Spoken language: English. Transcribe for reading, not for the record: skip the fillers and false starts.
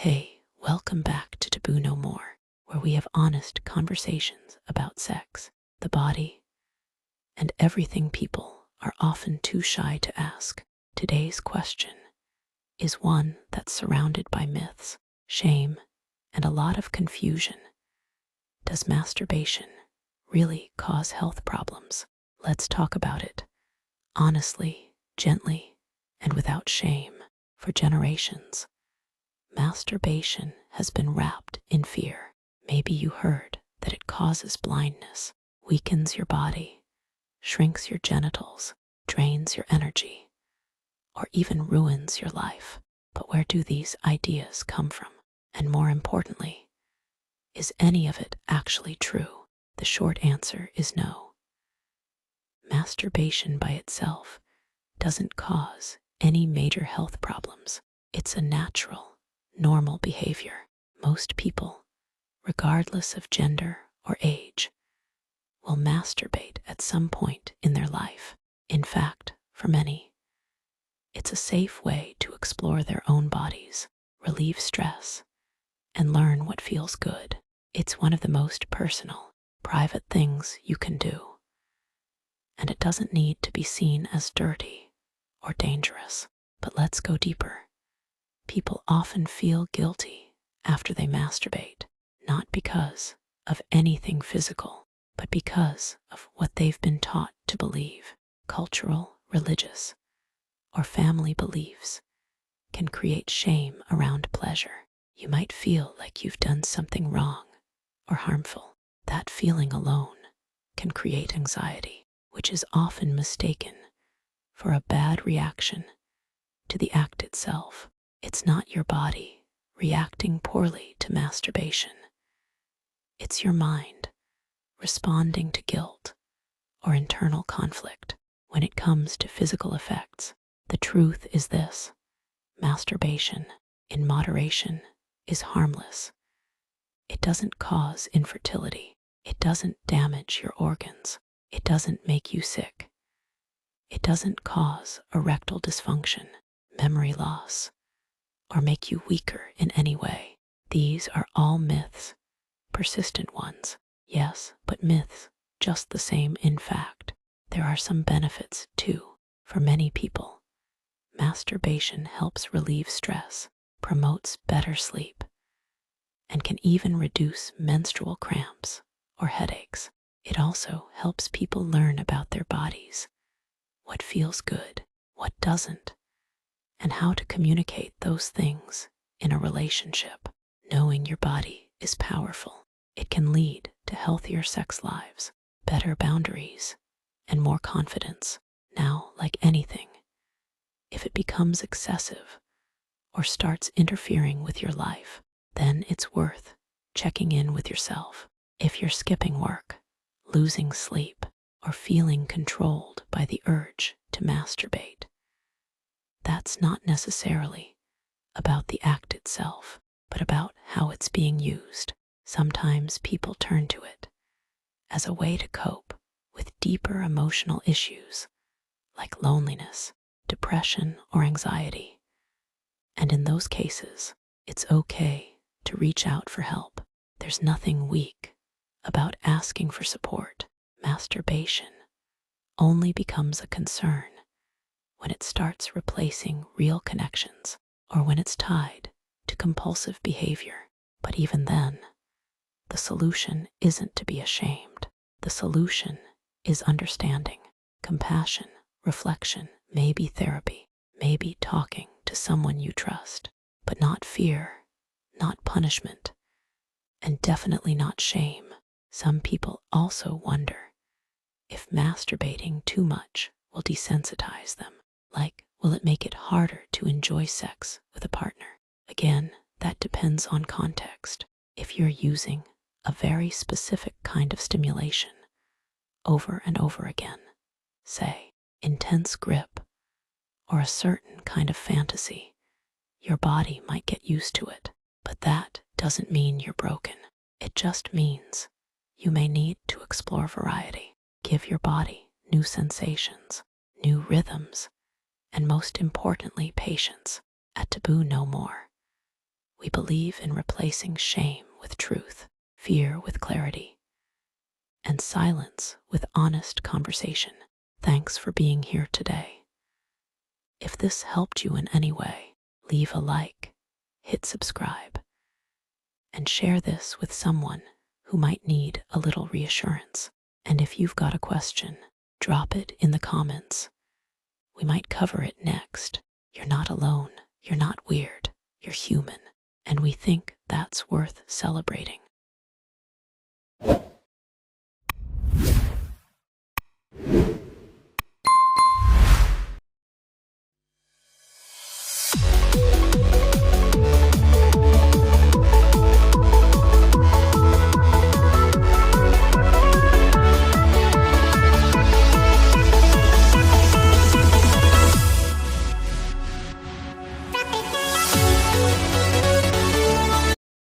Hey, welcome back to Taboo No More, where we have honest conversations about sex, the body, and everything people are often too shy to ask. Today's question is one that's surrounded by myths, shame, and a lot of confusion. Does masturbation really cause health problems? Let's talk about it honestly, gently, and without shame. For generations, masturbation has been wrapped in fear. Maybe you heard that it causes blindness, weakens your body, shrinks your genitals, drains your energy, or even ruins your life. But where do these ideas come from? And more importantly, is any of it actually true? The short answer is no. Masturbation by itself doesn't cause any major health problems. It's a natural, normal behavior. Most people, regardless of gender or age, will masturbate at some point in their life. In fact, for many, it's a safe way to explore their own bodies, relieve stress, and learn what feels good. It's one of the most personal, private things you can do, and it doesn't need to be seen as dirty or dangerous. But let's go deeper. People often feel guilty after they masturbate, not because of anything physical, but because of what they've been taught to believe. Cultural, religious, or family beliefs can create shame around pleasure. You might feel like you've done something wrong or harmful. That feeling alone can create anxiety, which is often mistaken for a bad reaction to the act itself. It's not your body reacting poorly to masturbation. It's your mind responding to guilt or internal conflict. When it comes to physical effects, the truth is this: masturbation, in moderation, is harmless. It doesn't cause infertility. It doesn't damage your organs. It doesn't make you sick. It doesn't cause erectile dysfunction, memory loss, or make you weaker in any way. These are all myths, persistent ones, yes, but myths just the same. In fact, there are some benefits too. For many people, masturbation helps relieve stress, promotes better sleep, and can even reduce menstrual cramps or headaches. It also helps people learn about their bodies, what feels good, what doesn't, and how to communicate those things in a relationship. Knowing your body is powerful. It can lead to healthier sex lives, better boundaries, and more confidence. Now, like anything, if it becomes excessive or starts interfering with your life, then it's worth checking in with yourself. If you're skipping work, losing sleep, or feeling controlled by the urge to masturbate, that's not necessarily about the act itself, but about how it's being used. Sometimes people turn to it as a way to cope with deeper emotional issues like loneliness, depression, or anxiety. And in those cases, it's okay to reach out for help. There's nothing weak about asking for support. Masturbation only becomes a concern when it starts replacing real connections or when it's tied to compulsive behavior. But even then, the solution isn't to be ashamed. The solution is understanding, compassion, reflection, maybe therapy, maybe talking to someone you trust, but not fear, not punishment, and definitely not shame. Some people also wonder if masturbating too much will desensitize them. Like, will it make it harder to enjoy sex with a partner? Again, that depends on context. If you're using a very specific kind of stimulation over and over again, say, intense grip, or a certain kind of fantasy, your body might get used to it. But that doesn't mean you're broken. It just means you may need to explore variety. Give your body new sensations, new rhythms, and most importantly, patience. At Taboo No More, We believe in replacing shame with truth, fear with clarity, and silence with honest conversation. Thanks for being here today. If this helped you in any way, leave a like, hit subscribe, and share this with someone who might need a little reassurance. And if you've got a question, drop it in the comments. We might cover it next. You're not alone. You're not weird. You're human. And we think that's worth celebrating.